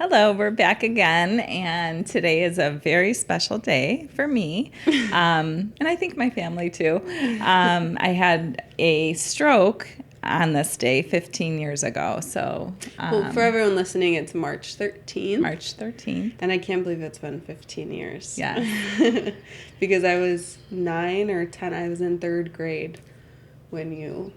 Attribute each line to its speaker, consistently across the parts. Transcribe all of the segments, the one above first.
Speaker 1: Hello, we're back again, and today is a very special day for me, and I think my family too. I had a stroke on this day 15 years ago, so
Speaker 2: Well, for everyone listening, it's March 13th.
Speaker 1: March 13th.
Speaker 2: And I can't believe it's been 15 years.
Speaker 1: Yeah.
Speaker 2: Because I was 9 or 10. I was in third grade when you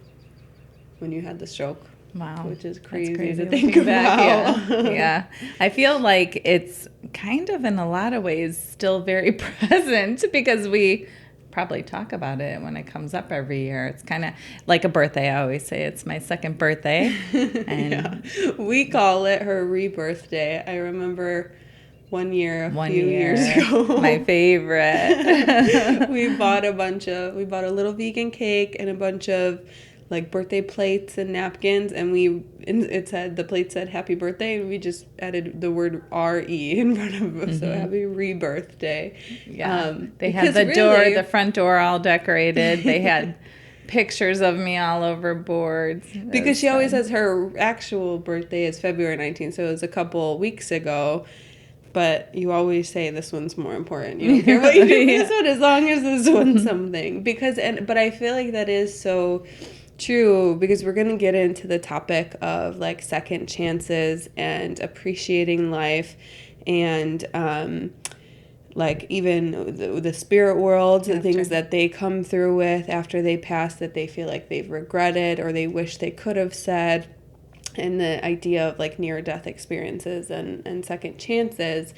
Speaker 2: had the stroke.
Speaker 1: Wow.
Speaker 2: Which is
Speaker 1: That's
Speaker 2: crazy to
Speaker 1: looking
Speaker 2: think about.
Speaker 1: Yeah. Yeah. I feel like it's kind of in a lot of ways still very present because we probably talk about it when it comes up every year. It's kind of like a birthday. I always say it's my second birthday. And
Speaker 2: Yeah. We call it her rebirth day. I remember one year, a few years ago.
Speaker 1: My favorite.
Speaker 2: we bought a little vegan cake and a bunch of like birthday plates and napkins, and the plate said happy birthday, and we just added the word RE in front of us. So happy rebirth day.
Speaker 1: Yeah. They had the front door all decorated. They had pictures of me all over boards.
Speaker 2: Because she always says her actual birthday is February 19th, so it was a couple weeks ago. But you always say this one's more important. You don't care what you do this one, as long as this one's something. But I feel like that is so true, because we're going to get into the topic of like second chances and appreciating life, and like even the spirit world, the things that they come through with after they pass that they feel like they've regretted or they wish they could have said, and the idea of like near-death experiences and second chances.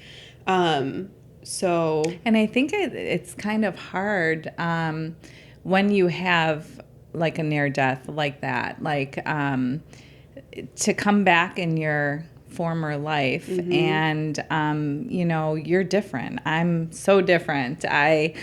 Speaker 2: So,
Speaker 1: and I think it's kind of hard when you have like a near death like that, like to come back in your former life and you're different. I'm so different. I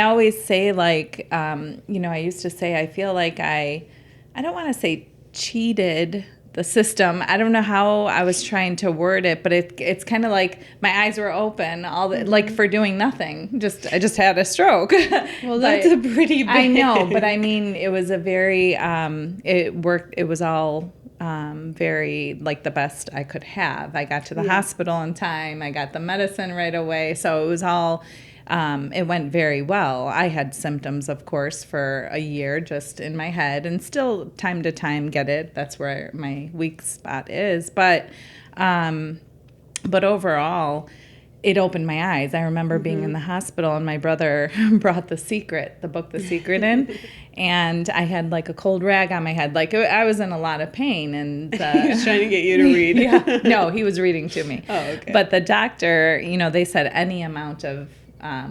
Speaker 1: always say like I used to say I feel like I don't want to say cheated the system. I don't know how I was trying to word it, but it's kind of like my eyes were open like for doing nothing. I just had a stroke.
Speaker 2: Well, that's a pretty big.
Speaker 1: I know, but I mean, it was a very it worked. It was all very like the best I could have. I got to the hospital in time. I got the medicine right away. So it was all. It went very well. I had symptoms, of course, for a year just in my head, and still time to time get it. That's where my weak spot is. But overall, it opened my eyes. I remember being in the hospital, and my brother brought the book The Secret in, and I had like a cold rag on my head. Like I was in a lot of pain, and
Speaker 2: he was trying to get you to read.
Speaker 1: Yeah. No, he was reading to me.
Speaker 2: Oh, okay.
Speaker 1: But the doctor, they said any amount of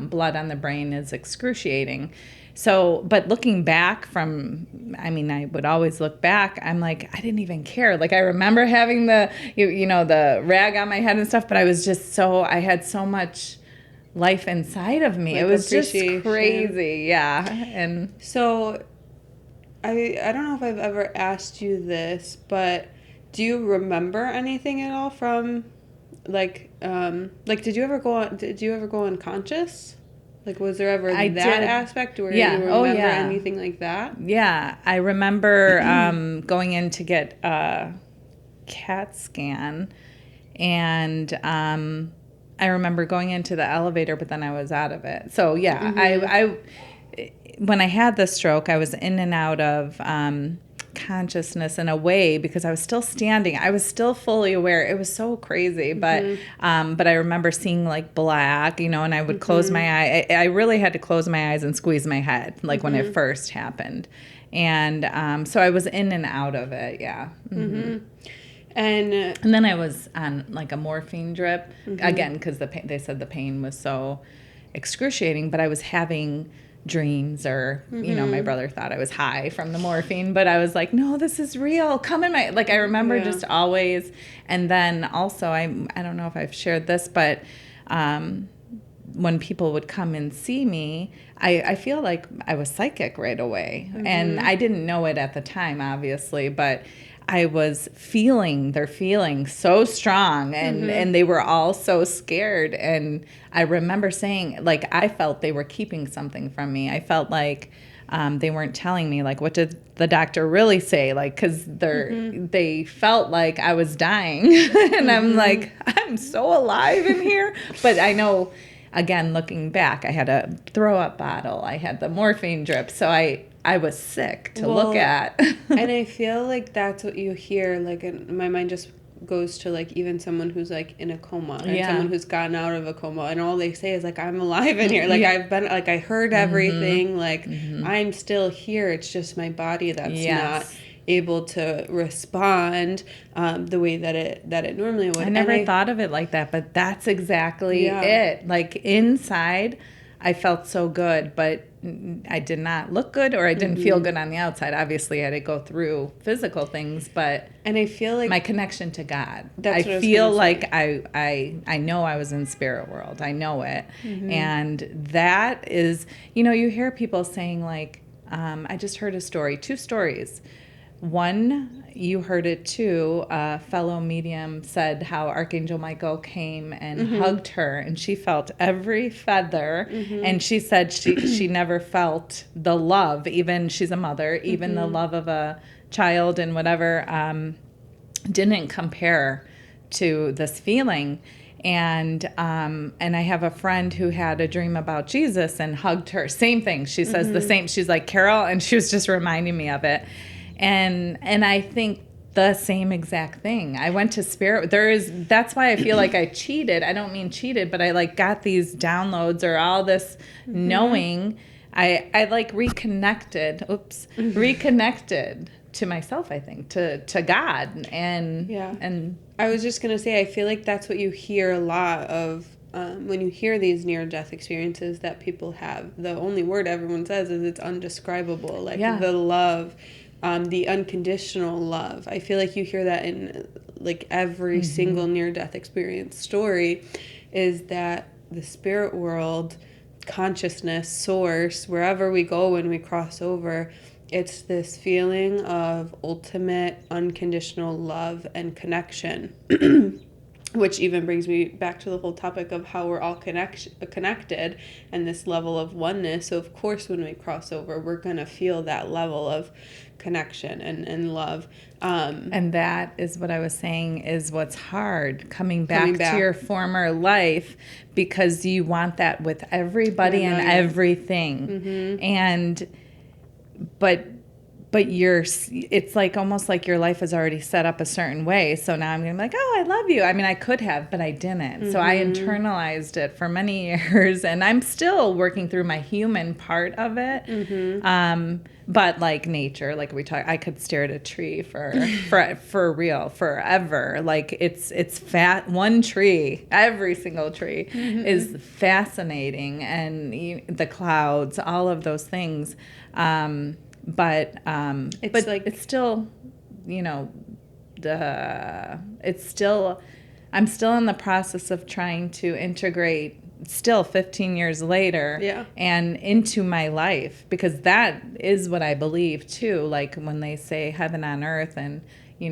Speaker 1: blood on the brain is excruciating. So, but looking back I would always look back. I'm like, I didn't even care. Like, I remember having the rag on my head and stuff, but I was just I had so much life inside of me. Like, it was just crazy. Yeah. And
Speaker 2: so I don't know if I've ever asked you this, but do you remember anything at all from did you ever go unconscious? Like, was there ever aspect where you remember anything like that?
Speaker 1: Yeah, I remember going in to get a CAT scan, and I remember going into the elevator, but then I was out of it. So yeah, I when I had the stroke, I was in and out of consciousness in a way, because I was still standing. I was still fully aware. It was so crazy, but I remember seeing like black, and I would close my eye. I really had to close my eyes and squeeze my head, like when it first happened, and so I was in and out of it. Yeah. And then I was on like a morphine drip again, because they said the pain was so excruciating, but I was having dreams, or my brother thought I was high from the morphine, but I was like, no, this is real, come in my, like, I remember just always. And then also I don't know if I've shared this, but when people would come and see me, I feel like I was psychic right away, and I didn't know it at the time, obviously, but I was feeling their feelings so strong, and they were all so scared. And I remember saying, like, I felt they were keeping something from me. I felt like they weren't telling me, like, what did the doctor really say? Like, because they felt like I was dying. And I'm like, I'm so alive in here. But I know, again, looking back, I had a throw-up bottle. I had the morphine drip. So I was sick to look at.
Speaker 2: And I feel like that's what you hear, like, in my mind just goes to, like, even someone who's, like, in a coma and someone who's gotten out of a coma, and all they say is, like, I'm alive in here. Like, I've been, like, I heard everything. Like, I'm still here. It's just my body that's not able to respond the way that it normally would.
Speaker 1: I never thought of it like that, but that's exactly it. Like, inside, I felt so good, but I did not look good, or I didn't feel good on the outside. Obviously, I had to go through physical things, but
Speaker 2: and I feel like
Speaker 1: my connection to God.
Speaker 2: That's what
Speaker 1: I feel like I know I was in spirit world. I know it, and that is, you hear people saying, like, I just heard a story, 2 stories. One, you heard it too, a fellow medium said how Archangel Michael came and hugged her, and she felt every feather, and she said she never felt the love, even, she's a mother, even the love of a child and whatever, didn't compare to this feeling. And I have a friend who had a dream about Jesus and hugged her. Same thing. She says the same. She's like, Carol, and she was just reminding me of it. And I think the same exact thing. I went to spirit. That's why I feel like I cheated. I don't mean cheated, but I, like, got these downloads or all this knowing. I like reconnected to myself, I think, to God. And
Speaker 2: I was just going to say, I feel like that's what you hear a lot of when you hear these near-death experiences that people have. The only word everyone says is it's undescribable, like the love. The unconditional love. I feel like you hear that in, like, every single near-death experience story, is that the spirit world, consciousness, source, wherever we go when we cross over, it's this feeling of ultimate unconditional love and connection. Which even brings me back to the whole topic of how we're all connected and this level of oneness. So, of course, when we cross over, we're going to feel that level of connection and love.
Speaker 1: And that is what I was saying is what's hard, coming back to your former life, because you want that with everybody and everything. But it's like almost like your life is already set up a certain way. So now I'm going to be like, oh, I love you. I mean, I could have, but I didn't. So I internalized it for many years, and I'm still working through my human part of it. But like nature, like we talk, I could stare at a tree for real forever. Like it's one tree, every single tree is fascinating, and the clouds, all of those things. But it's still, I'm still in the process of trying to integrate, still 15 years later, and into my life, because that is what I believe too. Like when they say heaven on earth and,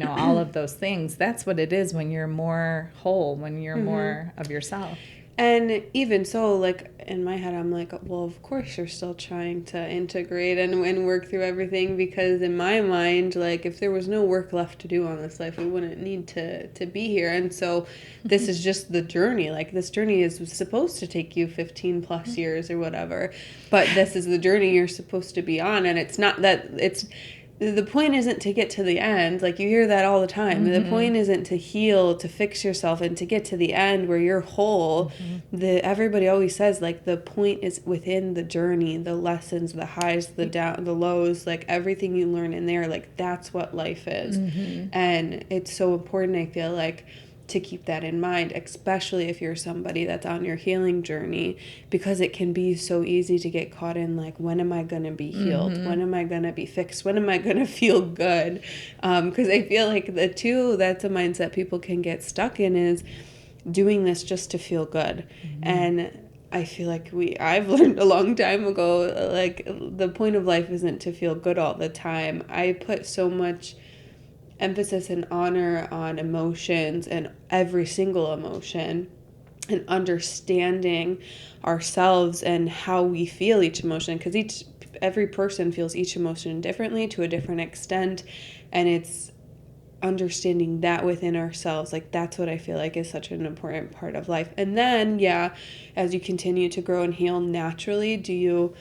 Speaker 1: all of those things, that's what it is when you're more whole, when you're more of yourself.
Speaker 2: And even so, like, in my head, I'm like, well, of course you're still trying to integrate and work through everything, because in my mind, like, if there was no work left to do on this life, we wouldn't need to be here. And so this is just the journey. Like, this journey is supposed to take you 15 plus years or whatever, but this is the journey you're supposed to be on. And it's not that the point isn't to get to the end. Like, you hear that all the time. The point isn't to heal, to fix yourself, and to get to the end where you're whole. Everybody always says, like, the point is within the journey, the lessons, the highs, the lows, like, everything you learn in there, like, that's what life is. And it's so important, I feel like, to keep that in mind, especially if you're somebody that's on your healing journey, because it can be so easy to get caught in, like, when am I going to be healed? When am I going to be fixed? When am I going to feel good? Because I feel like that's a mindset people can get stuck in, is doing this just to feel good. And I feel like I've learned a long time ago, like, the point of life isn't to feel good all the time. I put so much emphasis and honor on emotions and every single emotion. and understanding ourselves and how we feel each emotion, because every person feels each emotion differently to a different extent, and it's understanding that within ourselves. Like, that's what I feel like is such an important part of life. And then, yeah, as you continue to grow and heal naturally, do you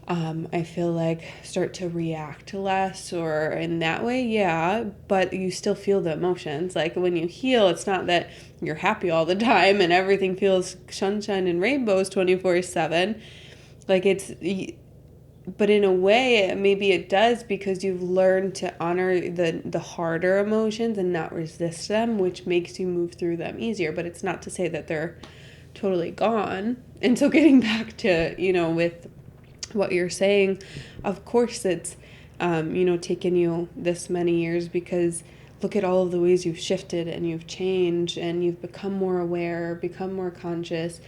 Speaker 2: I feel like start to react less or in that way? Yeah, but you still feel the emotions. Like, when you heal, it's not that you're happy all the time and everything feels sunshine and rainbows 24/7. Like, but in a way, maybe it does, because you've learned to honor the harder emotions and not resist them, which makes you move through them easier. But it's not to say that they're totally gone. And so, getting back to, with what you're saying, of course it's taken you this many years, because look at all of the ways you've shifted and you've changed and you've become more aware, become more conscious.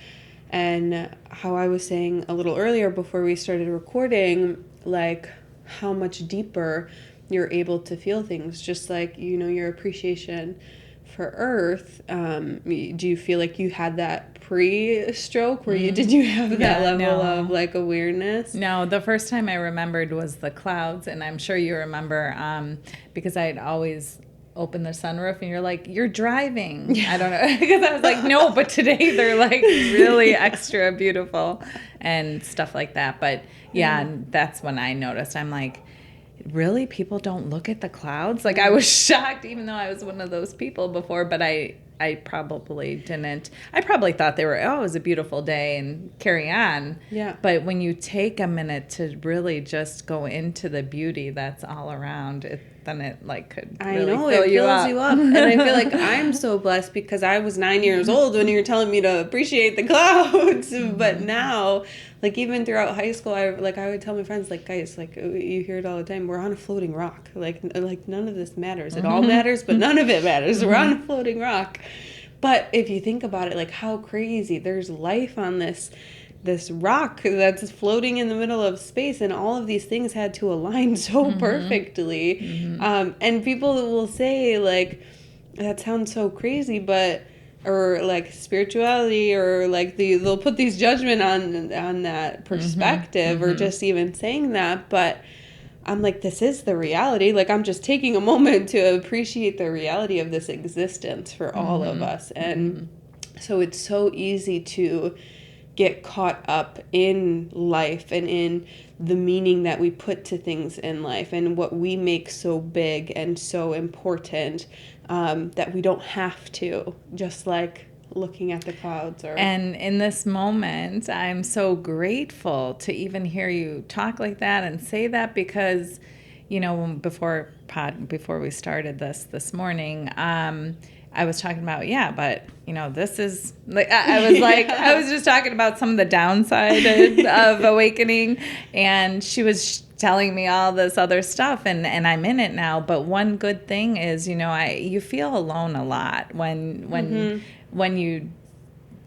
Speaker 2: And how I was saying a little earlier before we started recording, like, how much deeper you're able to feel things, just like, your appreciation for Earth. Do you feel like you had that pre-stroke where did you have that level of like awareness?
Speaker 1: No, the first time I remembered was the clouds, and I'm sure you remember, because I'd always open the sunroof and you're like, you're driving. Yeah. I don't know, because I was like, no, but today they're like really extra beautiful and stuff like that. But yeah, and that's when I noticed, I'm like, really, people don't look at the clouds? Like, I was shocked, even though I was one of those people before, but I probably didn't. I probably thought they were, it was a beautiful day and carry on.
Speaker 2: Yeah.
Speaker 1: But when you take a minute to really just go into the beauty that's all around, then it like could really fill you up.
Speaker 2: And I feel like I'm so blessed, because I was 9 years old when you were telling me to appreciate the clouds. But now, like, even throughout high school, I would tell my friends, like, guys, like, you hear it all the time, we're on a floating rock. Like none of this matters. It all matters, but none of it matters. We're on a floating rock. But if you think about it, like, how crazy, there's life on this rock that's floating in the middle of space, and all of these things had to align so perfectly. And people will say, like, that sounds so crazy, but, or like spirituality, or like they'll put these judgment on that perspective, or just even saying that. But I'm like, this is the reality. Like, I'm just taking a moment to appreciate the reality of this existence for all of us. And so it's so easy to get caught up in life and in the meaning that we put to things in life and what we make so big and so important, that we don't have to, just like looking at the clouds.
Speaker 1: And in this moment, I'm so grateful to even hear you talk like that and say that, because, before we started this morning, I was talking about, but, this is, like, I was like, I was just talking about some of the downside of awakening, and she was telling me all this other stuff, and I'm in it now. But one good thing is, you feel alone a lot when you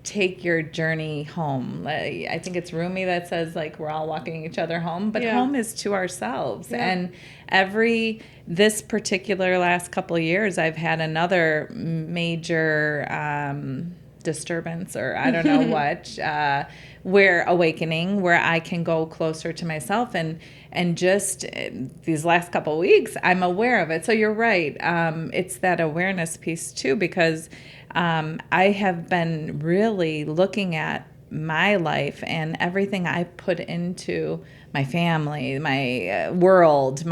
Speaker 1: take your journey home. I think it's Rumi that says, like, we're all walking each other home, but home is to ourselves. And this particular last couple of years, I've had another major disturbance, or I don't know what, where I can go closer to myself, and just these last couple of weeks, I'm aware of it. So you're right. It's that awareness piece too, because I have been really looking at my life and everything I put into my family, my world,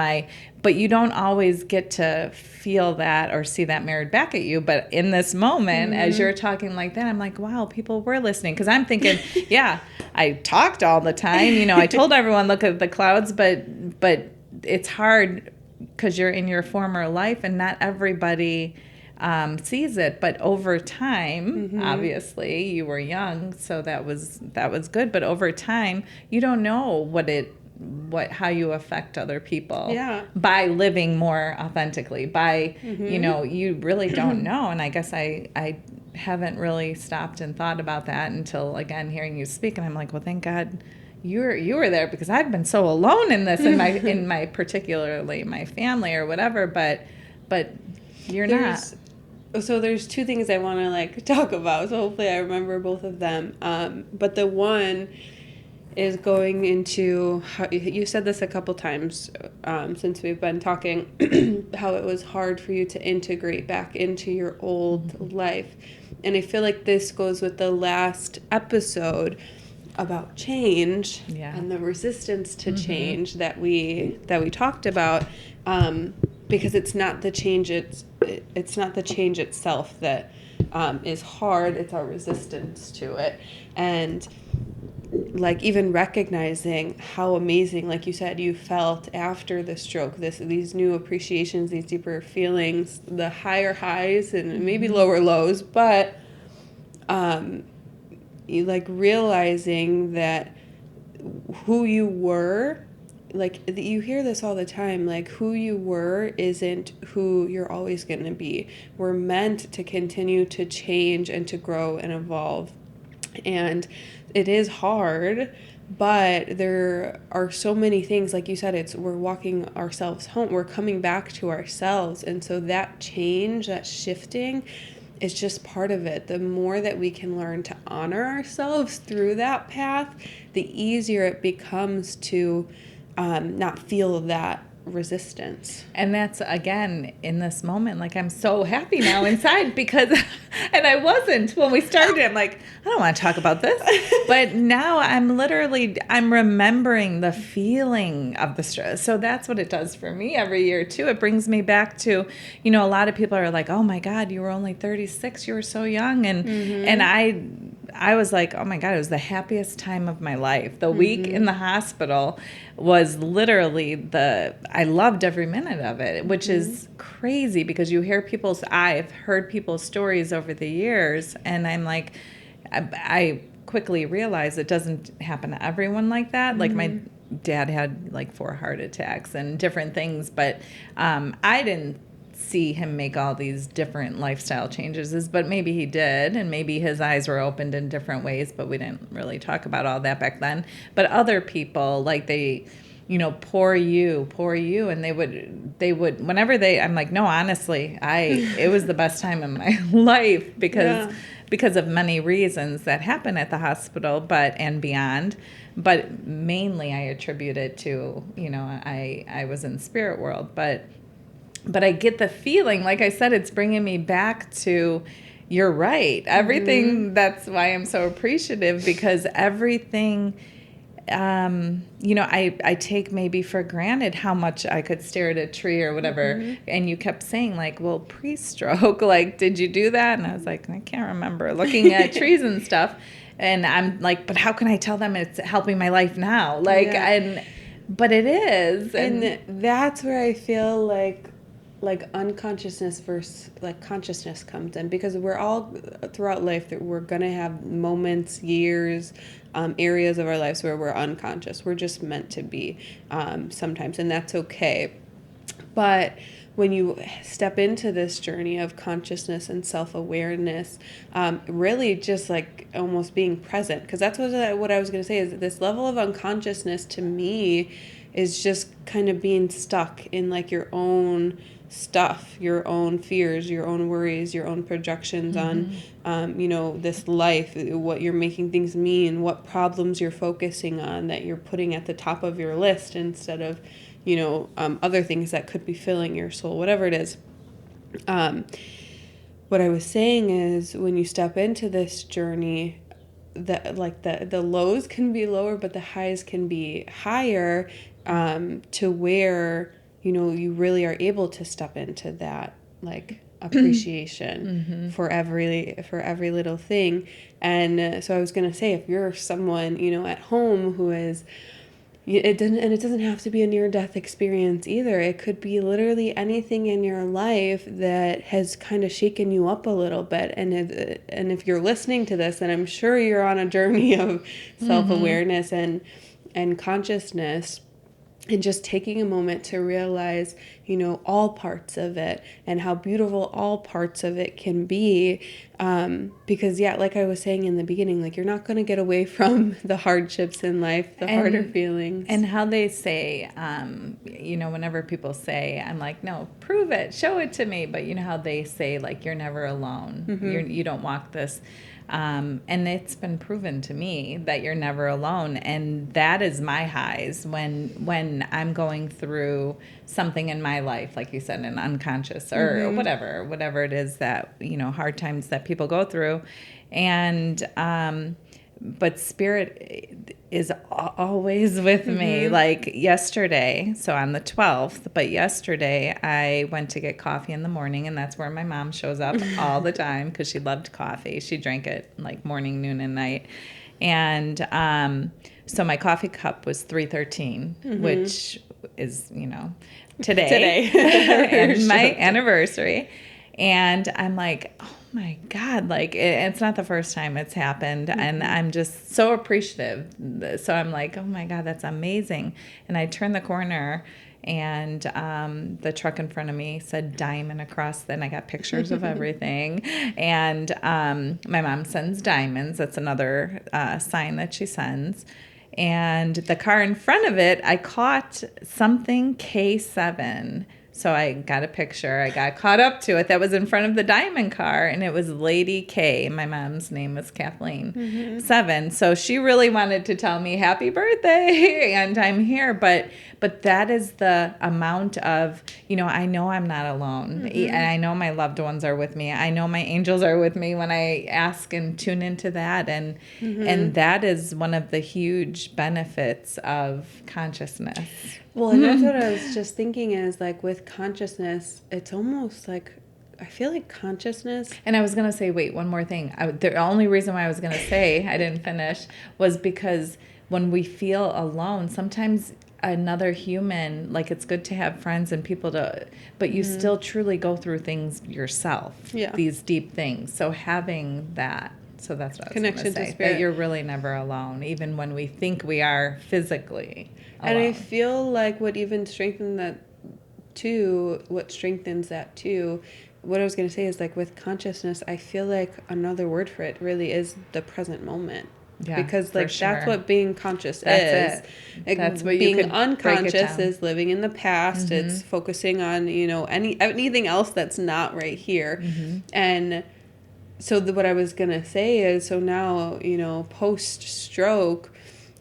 Speaker 1: but you don't always get to feel that or see that mirrored back at you. But in this moment, as you're talking like that, I'm like, wow, people were listening. Because I'm thinking, I talked all the time. I told everyone, look at the clouds, but it's hard because you're in your former life and not everybody sees it. But over time, obviously you were young, so that was good. But over time, you don't know how you affect other people by living more authentically, by you really don't know. And I guess I haven't really stopped and thought about that until, again, hearing you speak, and I'm like, well, thank God you were there, because I've been so alone in this, in my particularly my family or whatever, but you're not.
Speaker 2: so there's two things I want to like talk about. So hopefully I remember both of them. But the one is going into how you said this a couple times since we've been talking, how it was hard for you to integrate back into your old life. And I feel like this goes with the last episode about change and the resistance to change that we talked about, because it's not the change it's not the change itself that is hard, it's our resistance to it. And like even recognizing how amazing, like you said, you felt after the stroke, these new appreciations, these deeper feelings, the higher highs and maybe lower lows, but you like realizing that who you were, like you hear this all the time, like who you were isn't who you're always going to be. We're meant to continue to change and to grow and evolve. And it is hard, but there are so many things, like you said, we're walking ourselves home, we're coming back to ourselves. And so that change, that shifting is just part of it. The more that we can learn to honor ourselves through that path, the easier it becomes to not feel that resistance.
Speaker 1: And that's, again, in this moment, like I'm so happy now inside because, and I wasn't when we started. I'm like, I don't want to talk about this. But now I'm remembering the feeling of the stress. So that's what it does for me every year too. It brings me back to, a lot of people are like, oh my God, you were only 36. You were so young. And I was like, oh my God, it was the happiest time of my life. The week in the hospital was literally I loved every minute of it, which is crazy because I've heard people's stories over the years, and I'm like, I quickly realized it doesn't happen to everyone like that. Like my dad had like 4 heart attacks and different things, but I didn't see him make all these different lifestyle changes, but maybe he did, and maybe his eyes were opened in different ways, but we didn't really talk about all that back then. But other people, like they, poor you, and they would whenever I'm like, no, honestly, it was the best time in my life because of many reasons that happened at the hospital, and beyond. But mainly I attribute it to, I was in the spirit world, but I get the feeling, like I said, it's bringing me back to, you're right. Everything, that's why I'm so appreciative, because everything, I take maybe for granted how much I could stare at a tree or whatever. And you kept saying like, well, pre-stroke, like, did you do that? And I was like, I can't remember looking at trees and stuff. And I'm like, but how can I tell them it's helping my life now? But it is.
Speaker 2: And that's where I feel like unconsciousness versus like consciousness comes in, because we're all throughout life that we're going to have moments, years, areas of our lives where we're unconscious. We're just meant to be sometimes, and that's okay. But when you step into this journey of consciousness and self-awareness, really just like almost being present, because that's what I was going to say, is that this level of unconsciousness to me is just kind of being stuck in like your own stuff, your own fears, your own worries, your own projections on, this life, what you're making things mean, what problems you're focusing on that you're putting at the top of your list instead of, other things that could be filling your soul, whatever it is. What I was saying is, when you step into this journey, the lows can be lower, but the highs can be higher, to where you really are able to step into that like appreciation for every little thing. And so I was gonna say, if you're someone at home who is, it doesn't have to be a near-death experience either. It could be literally anything in your life that has kind of shaken you up a little bit. And if you're listening to this, then I'm sure you're on a journey of self-awareness and consciousness, and just taking a moment to realize, all parts of it and how beautiful all parts of it can be. Because like I was saying in the beginning, like you're not going to get away from the hardships in life, the harder feelings.
Speaker 1: And how they say, whenever people say, I'm like, no, prove it, show it to me. But you know how they say, like, you're never alone. You don't walk this. And it's been proven to me that you're never alone. And that is my highs when I'm going through something in my life, like you said, an unconscious or whatever it is that, hard times that people go through. And, but Spirit is always with me. Like yesterday, so on the 12th, but yesterday I went to get coffee in the morning, and that's where my mom shows up all the time because she loved coffee. She drank it like morning, noon, and night. And so my coffee cup was 313, which is, today. And my anniversary. And I'm like, oh my God, like it's not the first time it's happened. And I'm just so appreciative. So I'm like, oh my God, that's amazing. And I turned the corner, and the truck in front of me said diamond across. Then I got pictures of everything. And my mom sends diamonds. That's another sign that she sends. And the car in front of it, I caught something K7. So I got a picture. I got caught up to it. That was in front of the diamond car, and it was Lady K. My mom's name was Kathleen 7. So she really wanted to tell me happy birthday, and I'm here. But that is the amount of, I know I'm not alone, and I know my loved ones are with me. I know my angels are with me when I ask and tune into that, and that is one of the huge benefits of consciousness.
Speaker 2: Well, and that's what I was just thinking is like with consciousness, it's almost like, I feel like consciousness.
Speaker 1: And I was going to say, wait, one more thing. The only reason why I was going to say I didn't finish was because when we feel alone, sometimes another human, like it's good to have friends and people but you still truly go through things yourself, these deep things. So having that. So that's what I was going to say, that you're really never alone, even when we think we are physically alone.
Speaker 2: And I feel like what strengthens that too, what I was going to say is like with consciousness, I feel like another word for it really is the present moment. Yeah, because like that's what being conscious is. Like, that's what being unconscious is living in the past. It's focusing on, anything else that's not right here. And so what I was going to say is, so now, post-stroke,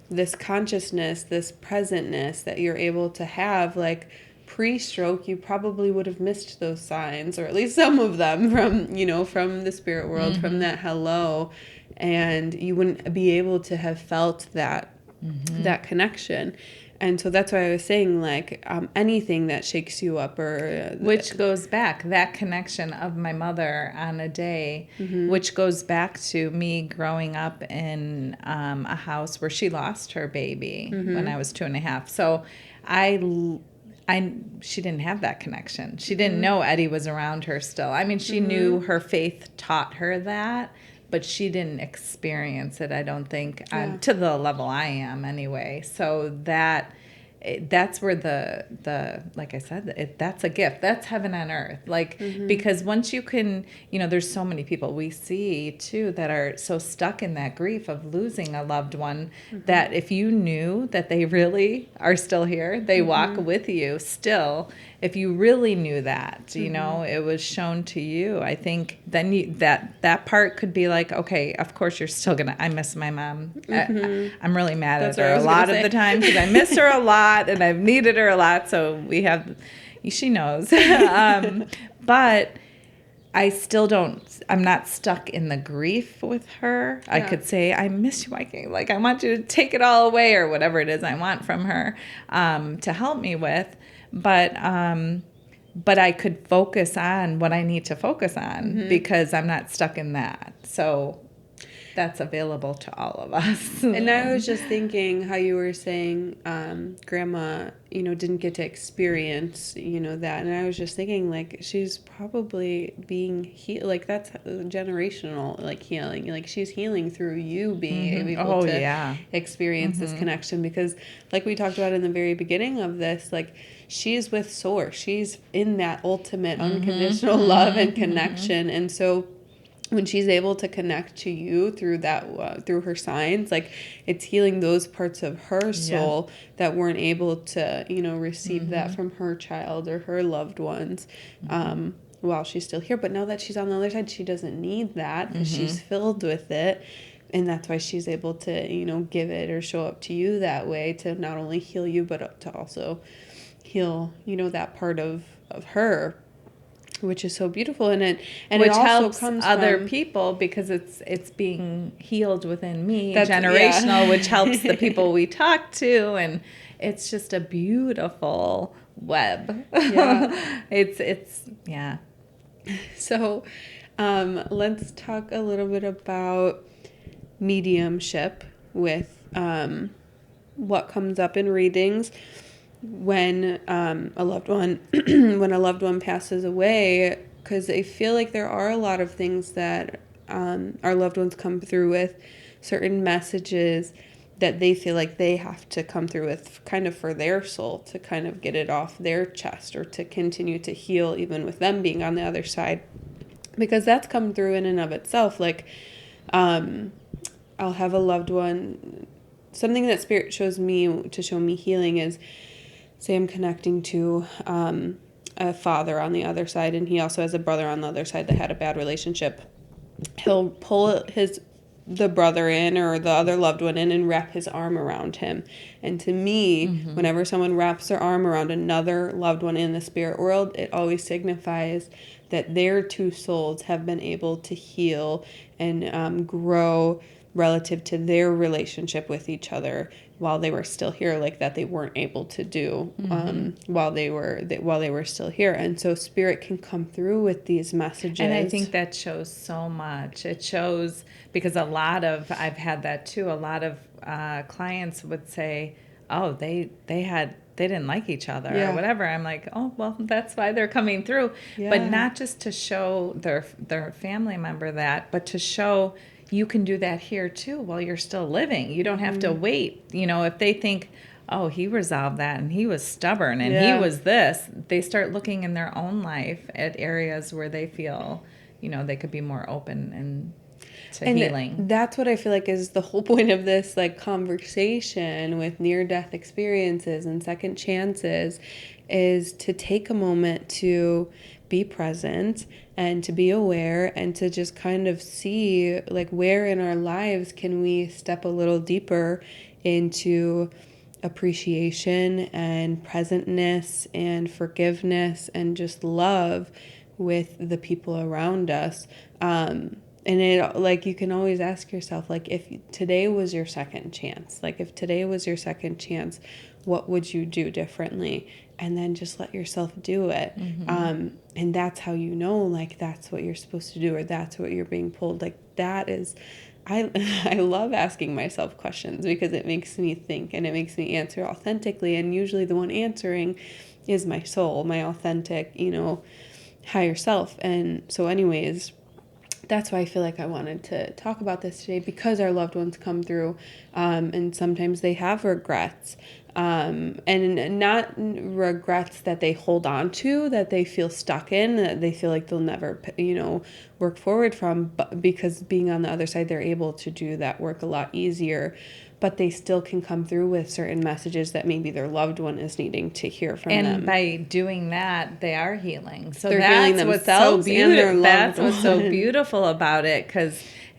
Speaker 2: this consciousness, this presentness that you're able to have, like pre-stroke, you probably would have missed those signs, or at least some of them from the spirit world, from that hello, and you wouldn't be able to have felt that, that connection. And so that's why I was saying, like, anything that shakes you up
Speaker 1: which goes back, that connection of my mother on a day, which goes back to me growing up in a house where she lost her baby when I was 2.5. So she didn't have that connection. She didn't know Eddie was around her still. I mean, she knew her faith taught her that, but she didn't experience it, I don't think, to the level I am anyway. So that's where the like I said, that's a gift. That's heaven on earth. Like, because once you can, there's so many people we see too that are so stuck in that grief of losing a loved one that if you knew that they really are still here, they walk with you still. If you really knew that, it was shown to you, I think then that part could be like, okay, of course you're still I miss my mom. I'm really mad at her a lot of the time because I miss her a lot and I've needed her a lot. So she knows. But I still I'm not stuck in the grief with her. Yeah. I could say, I miss you. I want you to take it all away or whatever it is I want from her to help me with. But I could focus on what I need to focus on because I'm not stuck in that. So that's available to all of us.
Speaker 2: And I was just thinking how you were saying grandma, didn't get to experience, that. And I was just thinking, like, she's probably being healed. Like, that's generational, like, healing. Like, she's healing through you being able to experience this connection. Because, like we talked about in the very beginning of this, like, she's with Source. She's in that ultimate unconditional love and connection. And so when she's able to connect to you through that through her signs, like, it's healing those parts of her soul that weren't able to receive that from her child or her loved ones while she's still here. But now that she's on the other side, she doesn't need that because she's filled with it. And that's why she's able to give it or show up to you that way, to not only heal you but to also heal that part of her, which is so beautiful. And it also
Speaker 1: helps
Speaker 2: comes
Speaker 1: other
Speaker 2: from
Speaker 1: people, because it's being healed within me, generational, which helps the people we talk to, and it's just a beautiful web. It's
Speaker 2: So let's talk a little bit about mediumship with what comes up in readings when a loved one passes away, because I feel like there are a lot of things that our loved ones come through with, certain messages that they feel like they have to come through with kind of for their soul, to kind of get it off their chest, or to continue to heal even with them being on the other side, because that's come through in and of itself. Like I'll have a loved one, something that Spirit shows me to show me healing is, say I'm connecting to a father on the other side, and he also has a brother on the other side that had a bad relationship. He'll pull the brother in, or the other loved one in, and wrap his arm around him. And to me, whenever someone wraps their arm around another loved one in the spirit world, it always signifies that their two souls have been able to heal and grow relative to their relationship with each other while they were still here, like that they weren't able to do while they were still here. And so Spirit can come through with these messages.
Speaker 1: And I think that shows so much. It shows, because I've had that too. A lot of clients would say, oh, they didn't like each other or whatever. I'm like, oh, well, that's why they're coming through. But not just to show their family member that, but to show you can do that here too while you're still living. You don't have to wait. If they think, oh, he resolved that and he was stubborn and he was this, they start looking in their own life at areas where they feel, they could be more open and healing.
Speaker 2: That's what I feel like is the whole point of this, like, conversation with near-death experiences and second chances, is to take a moment to be present and to be aware and to just kind of see, like, where in our lives can we step a little deeper into appreciation and presentness and forgiveness and just love with the people around us. And it, like, you can always ask yourself, like, if today was your second chance, what would you do differently? And then just let yourself do it. And that's how like, that's what you're supposed to do, or that's what you're being pulled. Like, that is, I love asking myself questions, because it makes me think and it makes me answer authentically. And usually the one answering is my soul, my authentic, higher self. And so anyways, that's why I feel like I wanted to talk about this today, because our loved ones come through, and sometimes they have regrets, and not regrets that they hold on to, that they feel stuck in, that they feel like they'll never, work forward from, but because being on the other side, they're able to do that work a lot easier. But they still can come through with certain messages that maybe their loved one is needing to hear from them.
Speaker 1: And by doing that, they are healing. So
Speaker 2: they're
Speaker 1: that's
Speaker 2: healing
Speaker 1: what's
Speaker 2: themselves
Speaker 1: so
Speaker 2: and their loved
Speaker 1: That's what's so
Speaker 2: one.
Speaker 1: beautiful about it.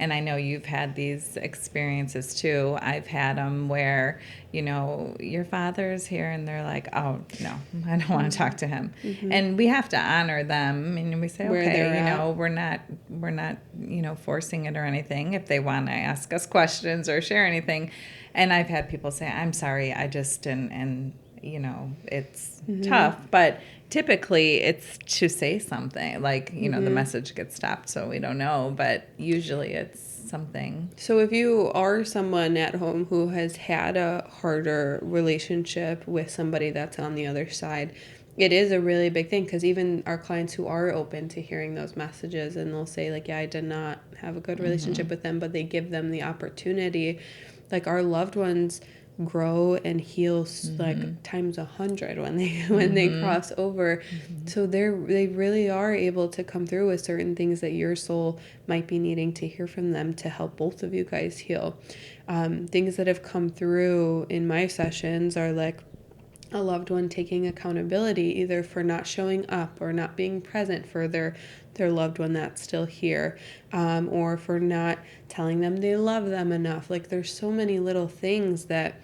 Speaker 1: And I know you've had these experiences too. I've had them where, your father's here, and they're like, oh, no, I don't want to talk to him. And we have to honor them. And we say, okay, we're not, forcing it or anything. If they want to ask us questions or share anything. And I've had people say, I'm sorry, I just, and it's tough, but typically it's to say something like, the message gets stopped, so we don't know, but usually it's something.
Speaker 2: So if you are someone at home who has had a harder relationship with somebody that's on the other side, it is a really big thing, because even our clients who are open to hearing those messages, and they'll say like, yeah, I did not have a good relationship with them, but they give them the opportunity. Like, our loved ones grow and heal like times 100 when they cross over. So they really are able to come through with certain things that your soul might be needing to hear from them to help both of you guys heal. Things that have come through in my sessions are like a loved one taking accountability either for not showing up or not being present for their loved one that's still here, or for not telling them they love them enough. Like, there's so many little things that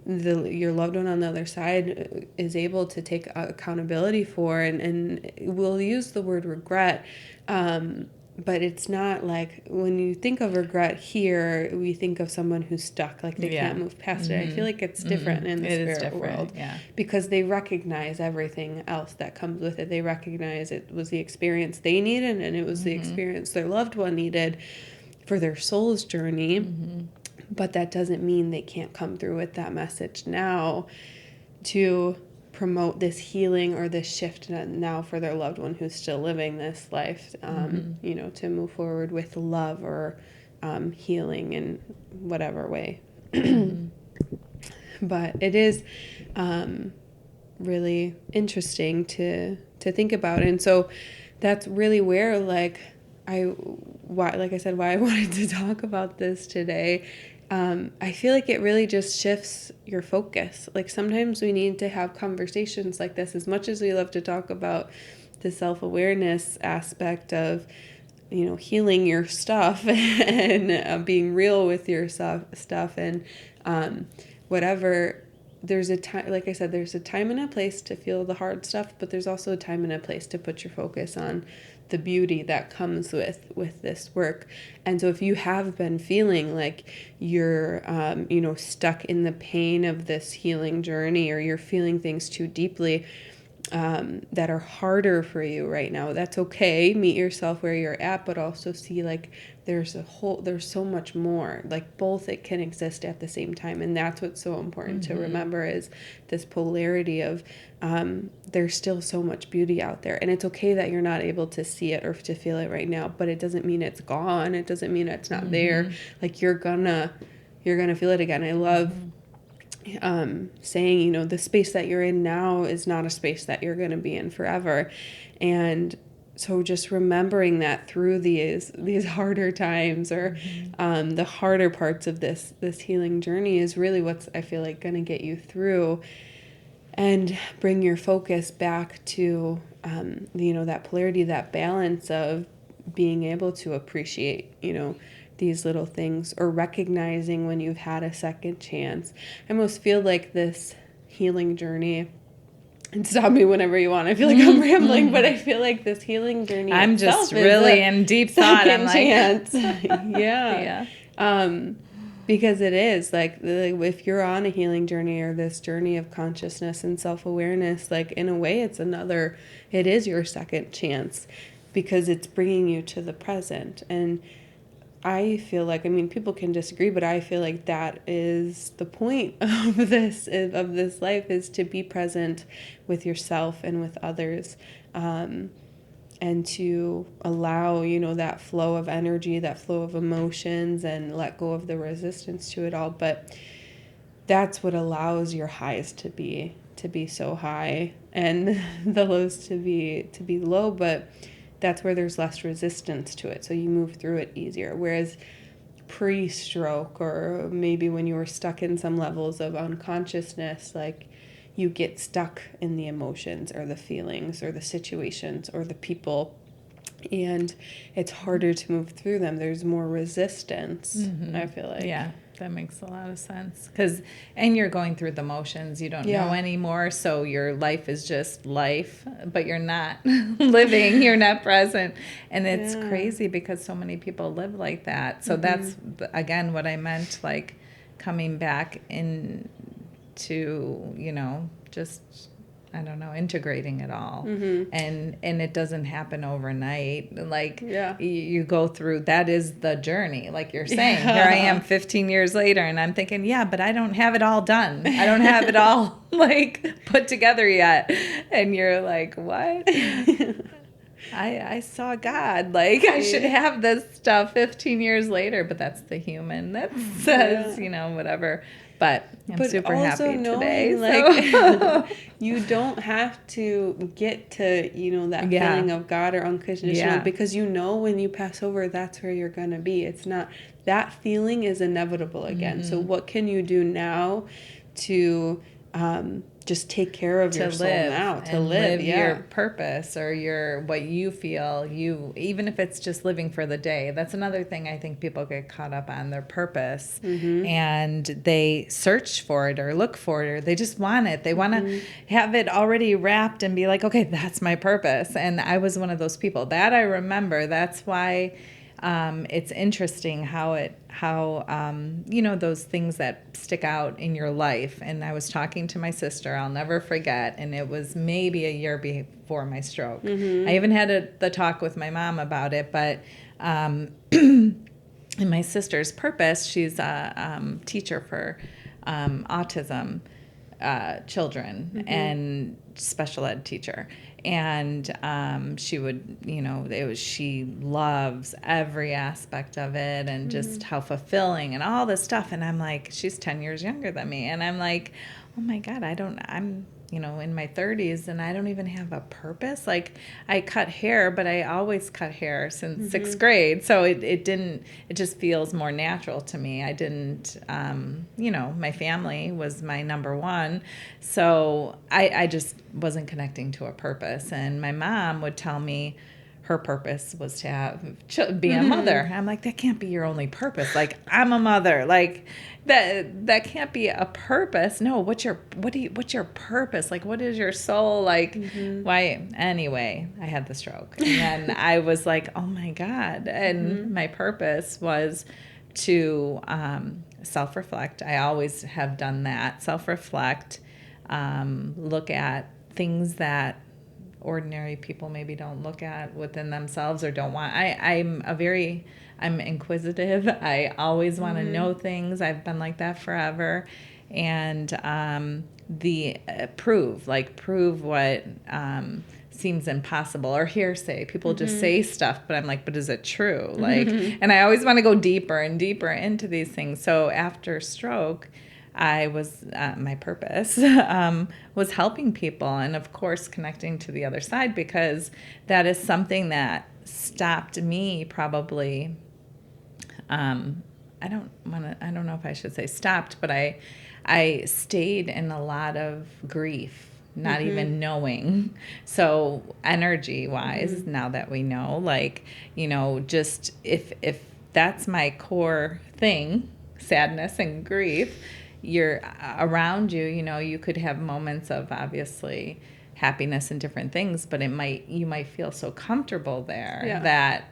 Speaker 2: your loved one on the other side is able to take accountability for, and we'll use the word regret, but it's not like, when you think of regret here, we think of someone who's stuck, like they can't move past it. I feel like it's different in the spirit world, because they recognize everything else that comes with it. They recognize it was the experience they needed, and it was the experience their loved one needed for their soul's journey. But that doesn't mean they can't come through with that message now to promote this healing or this shift now for their loved one who's still living this life, to move forward with love or healing in whatever way. But it is really interesting to think about. And so that's really where, like I said, why I wanted to talk about this today. I feel like it really just shifts your focus. Like, sometimes we need to have conversations like this. As much as we love to talk about the self-awareness aspect of, healing your stuff and being real with your stuff and whatever, there's a time, like I said, there's a time and a place to feel the hard stuff, but there's also a time and a place to put your focus on the beauty that comes with this work. And so if you have been feeling like you're stuck in the pain of this healing journey, or you're feeling things too deeply that are harder for you right now, that's okay. Meet yourself where you're at, but also see like there's so much more. Like, both it can exist at the same time, and that's what's so important to remember, is this polarity of there's still so much beauty out there, and it's okay that you're not able to see it or to feel it right now, but it doesn't mean it's gone. It doesn't mean it's not there. Like, you're gonna feel it again. I love saying, the space that you're in now is not a space that you're going to be in forever. And so just remembering that through these harder times, or the harder parts of this healing journey, is really what's, I feel like, going to get you through and bring your focus back to that polarity, that balance of being able to appreciate these little things, or recognizing when you've had a second chance. I almost feel like this healing journey, and stop me whenever you want, I feel like I'm rambling, but I feel like this healing journey,
Speaker 1: I'm just really in deep thought. I'm like,
Speaker 2: chance. Yeah. Because it is like, if you're on a healing journey, or this journey of consciousness and self-awareness, like, in a way it is your second chance, because it's bringing you to the present. And I feel like, people can disagree, but I feel like that is the point of this life, is to be present with yourself and with others, and to allow, that flow of energy, that flow of emotions, and let go of the resistance to it all. But that's what allows your highs to be so high, and the lows to be low. But that's where there's less resistance to it, so you move through it easier. Whereas pre-stroke, or maybe when you were stuck in some levels of unconsciousness, like, you get stuck in the emotions, or the feelings, or the situations, or the people, and it's harder to move through them. There's more resistance, I feel like.
Speaker 1: Yeah, that makes a lot of sense. And you're going through the motions. You don't know anymore, so your life is just life, but you're not living. You're not present. And it's crazy, because so many people live like that. So that's, again, what I meant, like, coming back in to, just, I don't know, integrating it all.
Speaker 2: Mm-hmm.
Speaker 1: And it doesn't happen overnight. Like,
Speaker 2: Yeah.
Speaker 1: you go through, that is the journey. Like you're saying, here I am 15 years later, and I'm thinking, yeah, but I don't have it all done. I don't have it all like put together yet. And you're like, what? I saw God. Like, I should have this stuff 15 years later, but that's the human that says, whatever. But I'm super
Speaker 2: also
Speaker 1: happy today.
Speaker 2: Like, you don't have to get to, that
Speaker 1: Yeah.
Speaker 2: feeling of God or unconditional,
Speaker 1: Yeah.
Speaker 2: because when you pass over, that's where you're going to be. It's not, that feeling is inevitable again. So what can you do now to just take care of your soul now, to live
Speaker 1: your purpose or what you feel, even if it's just living for the day. That's another thing I think people get caught up on, their purpose, and they search for it or look for it, or they just want it. They want to have it already wrapped and be like, okay, that's my purpose. And I was one of those people that I remember. That's why it's interesting how those things that stick out in your life. And I was talking to my sister, I'll never forget, and it was maybe a year before my stroke. I even had the talk with my mom about it, but in my sister's purpose, she's a teacher for autism children and special ed teacher. And she would, she loves every aspect of it, and just how fulfilling and all this stuff. And I'm like, she's 10 years younger than me. And I'm like, oh my God, I'm in my 30s, and I don't even have a purpose. Like, I cut hair, but I always cut hair since sixth grade. So it just feels more natural to me. I didn't, my family was my number one. So I just wasn't connecting to a purpose. And my mom would tell me her purpose was to be a mother. I'm like, that can't be your only purpose. Like, I'm a mother. Like, that can't be a purpose. No, what's your purpose? Like, what is your soul? Like, why? Anyway, I had the stroke, and then I was like, oh my God. And my purpose was to self-reflect. I always have done that. Self-reflect, look at things that ordinary people maybe don't look at within themselves or don't want. I'm inquisitive. I always want to know things. I've been like that forever. And prove what seems impossible, or hearsay. People just say stuff, but I'm like, but is it true? Like, and I always want to go deeper and deeper into these things. So after stroke, I was, my purpose was helping people, and of course connecting to the other side, because that is something that stopped me probably. I don't know if I should say stopped, but I stayed in a lot of grief, not even knowing. So energy wise, now that we know, like, just if that's my core thing, sadness and grief, you're around you could have moments of obviously happiness and different things, but you might feel so comfortable there that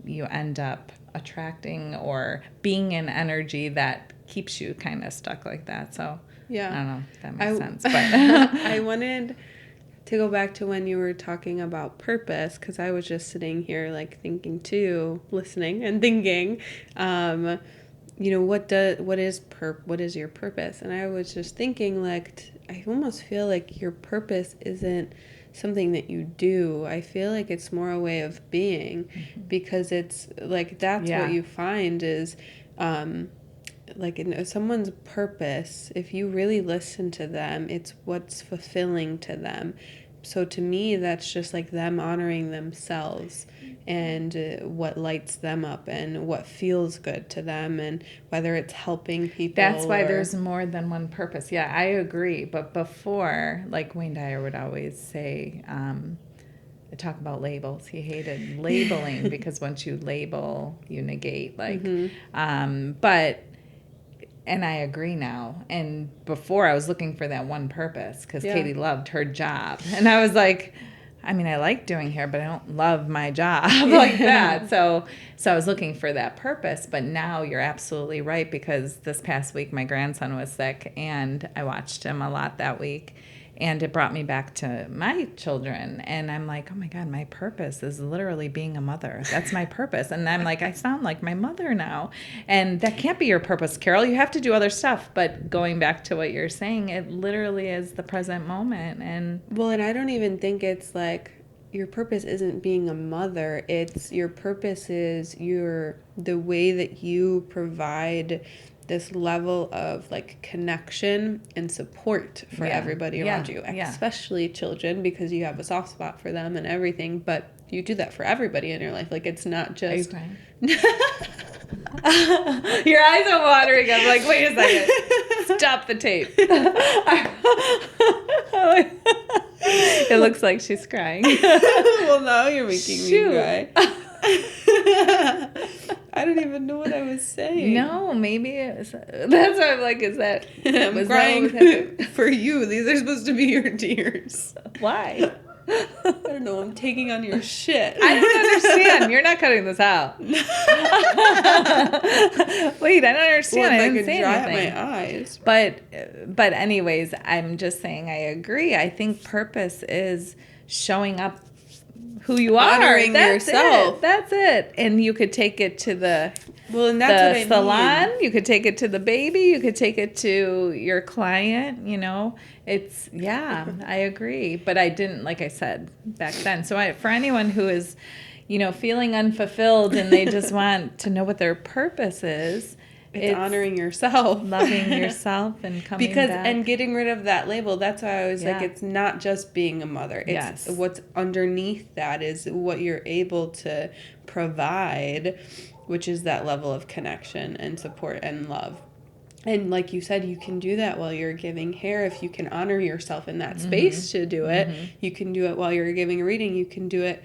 Speaker 1: you end up attracting or being in energy that keeps you kind of stuck like that. So I don't know if that makes sense, but
Speaker 2: I wanted to go back to when you were talking about purpose, because I was just sitting here like thinking too, listening and thinking, what is your purpose? And I was just thinking, like, I almost feel like your purpose isn't something that you do. I feel like it's more a way of being, because it's like, that's what you find is, like, in someone's purpose, if you really listen to them, it's what's fulfilling to them. So to me, that's just like them honoring themselves and what lights them up and what feels good to them, and whether it's helping people.
Speaker 1: That's why there's more than one purpose. Yeah, I agree. But before, like Wayne Dyer would always say, talk about labels. He hated labeling because once you label, you negate. Like, and I agree now. And before, I was looking for that one purpose because Katie loved her job. And I was like, I mean, I like doing hair, but I don't love my job like that. So I was looking for that purpose. But now you're absolutely right, because this past week my grandson was sick and I watched him a lot that week. And it brought me back to my children. And I'm like, oh my God, my purpose is literally being a mother. That's my purpose. And I'm like, I sound like my mother now. And that can't be your purpose, Carol. You have to do other stuff. But going back to what you're saying, it literally is the present moment. And
Speaker 2: well, and I don't even think it's like your purpose isn't being a mother. It's your purpose is the way that you provide this level of like connection and support for everybody around you, especially children, because you have a soft spot for them and everything, but you do that for everybody in your life. Like, it's not just...
Speaker 1: Are you crying? Your eyes are watering. I'm like, wait a second. Stop the tape. It looks like she's crying.
Speaker 2: Well, now you're making me cry. I don't even know what I was saying.
Speaker 1: No, maybe it was, that's why I'm like, is that...
Speaker 2: I'm crying for you. These are supposed to be your tears.
Speaker 1: Why?
Speaker 2: I don't know. I'm taking on your shit.
Speaker 1: I don't understand. You're not cutting this out. Wait, I don't understand.
Speaker 2: Well,
Speaker 1: I didn't say
Speaker 2: dry
Speaker 1: anything.
Speaker 2: Out my eyes.
Speaker 1: But anyways, I'm just saying I agree. I think purpose is showing up who you are.
Speaker 2: Honoring yourself.
Speaker 1: That's it. And you could take it to the
Speaker 2: that's what
Speaker 1: salon.
Speaker 2: mean.
Speaker 1: You could take it to the baby. You could take it to your client. You know, it's, I agree. But I didn't, like I said back then. So for anyone who is, feeling unfulfilled and they just want to know what their purpose is,
Speaker 2: it's honoring yourself,
Speaker 1: loving yourself, and coming back.
Speaker 2: And getting rid of that label. That's why I was like, it's not just being a mother. It's what's underneath that is what you're able to provide, which is that level of connection and support and love. And like you said, you can do that while you're giving hair. If you can honor yourself in that space to do it, you can do it while you're giving a reading. You can do it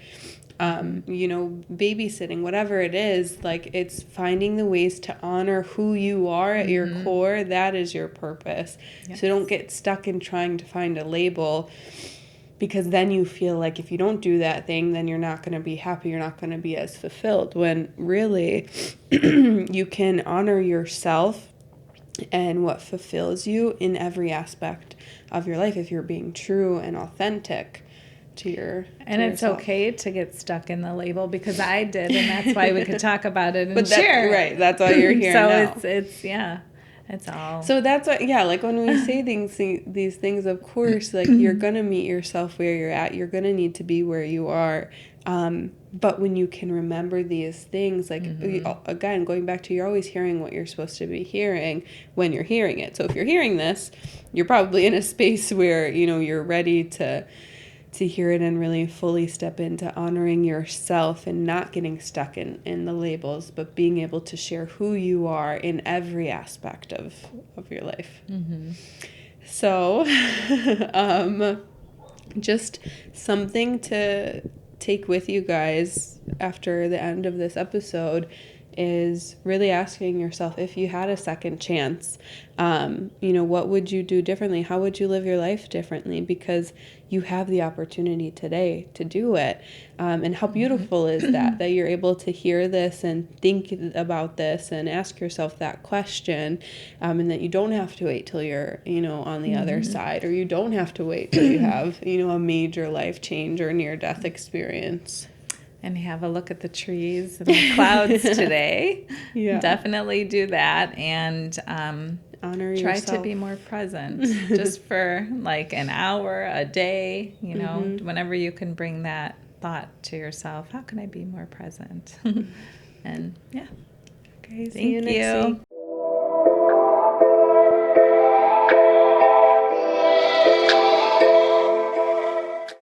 Speaker 2: babysitting, whatever it is. Like, it's finding the ways to honor who you are at your core. That is your purpose. Yes. So don't get stuck in trying to find a label, because then you feel like if you don't do that thing, then you're not going to be happy. You're not going to be as fulfilled, when really you can honor yourself and what fulfills you in every aspect of your life if you're being true and authentic to
Speaker 1: it's
Speaker 2: yourself.
Speaker 1: Okay to get stuck in the label, because I did, and that's why we could talk about it and share.
Speaker 2: Right, that's why you're here.
Speaker 1: So
Speaker 2: now.
Speaker 1: it's all.
Speaker 2: So that's what, like when we say these things, of course, like you're gonna meet yourself where you're at. You're gonna need to be where you are. But when you can remember these things, like, again, going back to, you're always hearing what you're supposed to be hearing when you're hearing it. So if you're hearing this, you're probably in a space where, you're ready to hear it and really fully step into honoring yourself and not getting stuck in the labels, but being able to share who you are in every aspect of your life. So, just something to take with you guys after the end of this episode is really asking yourself, if you had a second chance, what would you do differently? How would you live your life differently? Because you have the opportunity today to do it. And how beautiful is that you're able to hear this and think about this and ask yourself that question, and that you don't have to wait till you're, on the other side, or you don't have to wait till you have, a major life change or near-death experience.
Speaker 1: And have a look at the trees and the clouds today. Definitely do that, and
Speaker 2: honor
Speaker 1: try
Speaker 2: yourself.
Speaker 1: to be more present, just for like an hour, a day, whenever you can bring that thought to yourself. How can I be more present? And
Speaker 2: okay,
Speaker 1: thank you.